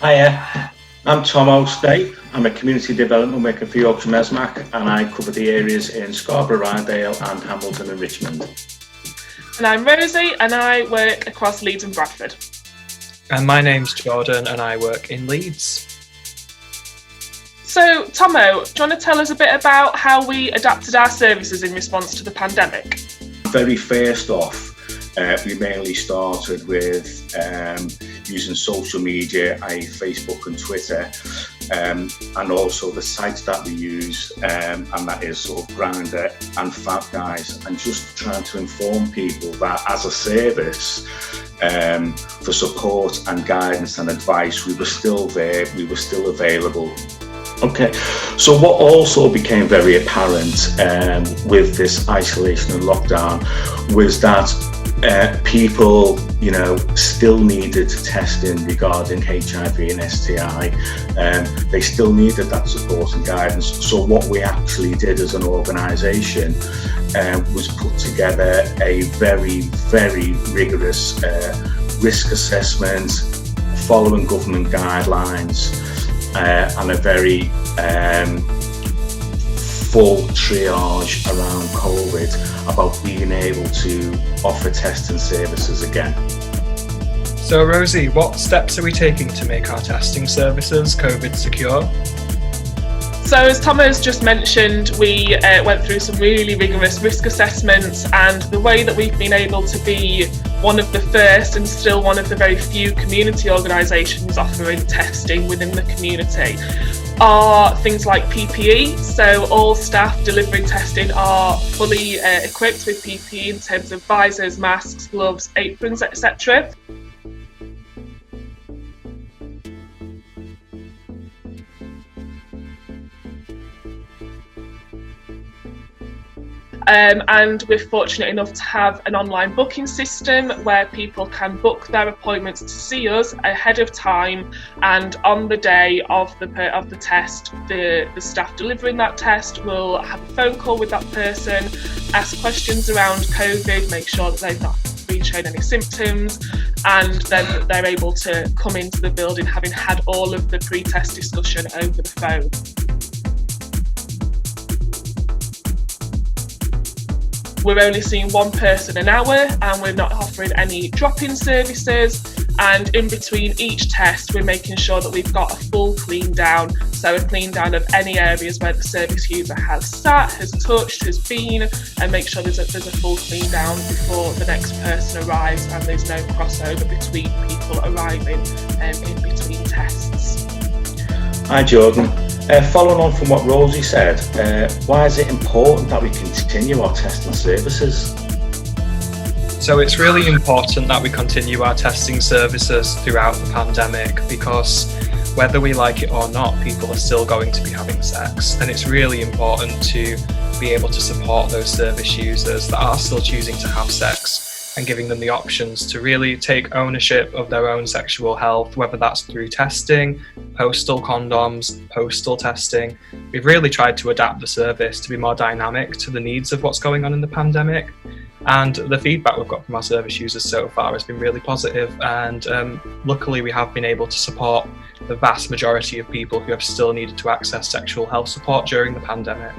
Hiya, I'm Tom O'Snape. I'm a community development worker for Yorkshire Mesmac, and I cover the areas in Scarborough, Rydale and Hamilton and Richmond. And I'm Rosie, and I work across Leeds and Bradford. And my name's Jordan, and I work in Leeds. So, Tomo, do you want to tell us a bit about how we adapted our services in response to the pandemic? Very first off, we mainly started with using social media, i.e. Facebook and Twitter, and also the sites that we use, and that is sort of Grindr and Fab Guys, and just trying to inform people that as a service, for support and guidance and advice, we were still there, we were still available. Okay, so what also became very apparent with this isolation and lockdown was that people, still needed testing regarding HIV and STI. They still needed that support and guidance. So what we actually did as an organisation was put together a very, very rigorous risk assessment, following government guidelines, and a very full triage around COVID about being able to offer testing services again. So Rosie, what steps are we taking to make our testing services COVID secure? So as Thomas just mentioned, we went through some really rigorous risk assessments, and the way that we've been able to be one of the first and still one of the very few community organisations offering testing within the community are things like PPE. So all staff delivering testing are fully equipped with PPE in terms of visors, masks, gloves, aprons, etc. And we're fortunate enough to have an online booking system where people can book their appointments to see us ahead of time, and on the day of the test, the staff delivering that test will have a phone call with that person, ask questions around COVID, make sure that they've not been shown any symptoms, and then they're able to come into the building having had all of the pre-test discussion over the phone. We're only seeing one person an hour, and we're not offering any drop-in services, and in between each test we're making sure that we've got a full clean down, so a clean down of any areas where the service user has sat, has touched, has been, and make sure there's a full clean down before the next person arrives, and there's no crossover between people arriving in between tests. Hi Jordan. Following on from what Rosie said, why is it important that we continue our testing services? So it's really important that we continue our testing services throughout the pandemic, because whether we like it or not, people are still going to be having sex, and it's really important to be able to support those service users that are still choosing to have sex, and giving them the options to really take ownership of their own sexual health, whether that's through testing, postal condoms, postal testing. We've really tried to adapt the service to be more dynamic to the needs of what's going on in the pandemic. And the feedback we've got from our service users so far has been really positive, and luckily we have been able to support the vast majority of people who have still needed to access sexual health support during the pandemic.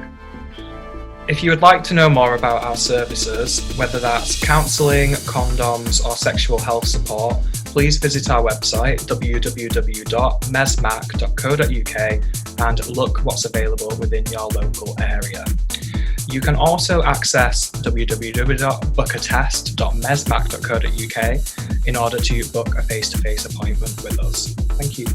If you would like to know more about our services, whether that's counselling, condoms or sexual health support, please visit our website www.mesmac.co.uk and look what's available within your local area. You can also access www.bookatest.mesmac.co.uk in order to book a face-to-face appointment with us. Thank you.